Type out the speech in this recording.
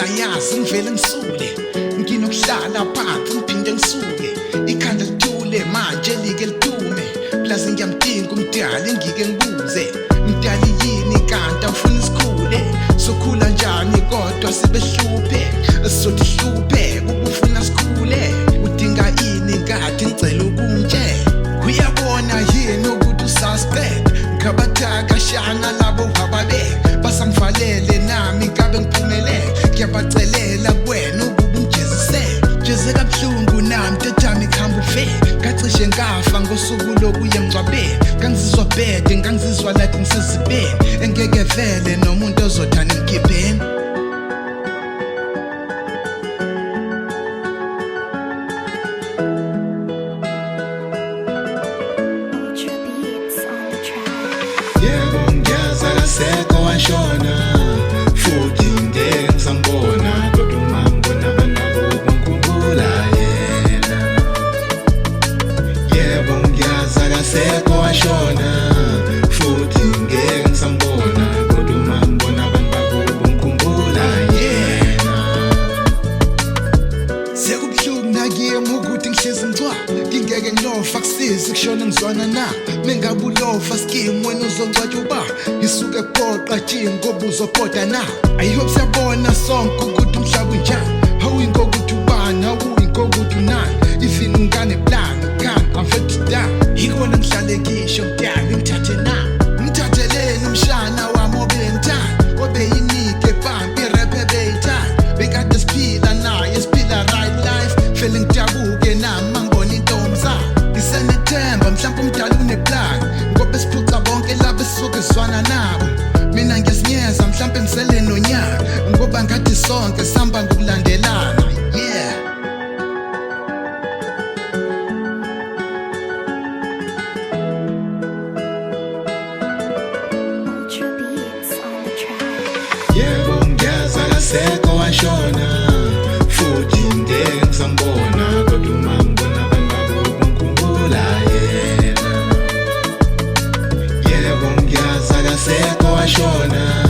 ngiyayazi ngivele ngisule nginokuhlala phansi ngiphinde ngisuke ikhanda lithule manje like lidume plaza ngiyamdinga umdali ngike ngibuze mdali yini kanti awufuna isikhule sokhula njani kodwa sibehluphe sothi hluphe ubufuna sikhule udinga ini ngathi ngicela ukuntshe uyabona yini ukuthi ususpect ngabathaka shana labo wababe basangivalele nami ngabe ngiphumelele ngiyabacelela kuwena ukuba ungijezise jeze kabuhlungu nami tetami khamba ufe ngacishe ngafa ngosuku lokuya emngcwabeni ngangizizwa bad ngangizizwa like ngisezibeni engeke vele nomuntu ozothanda ngikhipheni Seko washona futhi ngeke ngisambona kodwa uma ngibona abantu ngikhumbula yena. Yebo ngiyazaka seko washona futhi ngeke ngisambona kodwa uma ngibona abantu ngikhumbula yena. Sekubuhlungu nakimi ukuthi ngihlezi ngcwa ngingeke ngilofa kusizi kushona ngizwana na mengabe ulofa skim wena uzongcwatshwa uba ngisuke kuqoqa jini ngoba uzobhoda na I hope siyabona sonke ukuthi umhlaba unjani awuyinkokuthi ubani awuyinkokuthi unani ifini ungane plan can't afford to die yikona ngihlale ngisho mdali ngithathe na ngithatheleni umshana wami obengithanda obeyinike bambi irap ebeyithanda bekade siphila naye siphila right life fele ngidabuke nami mangibona intombi zami ngisenethemba mhlawumbe umdala uneplan ngoba siphuca bonke labo esisuke sizwana nabo mina ngiyasinyeza mhlawumbe ngisele nonyaka ngoba ngathi sonke sihamba ngokulandelana yeah. Yebo ngiyazaka seko washona futhi ngeke ngisambona kodwa uma ngibona abantu ngikhumbula yena. Yebo ngiyazaka seko washona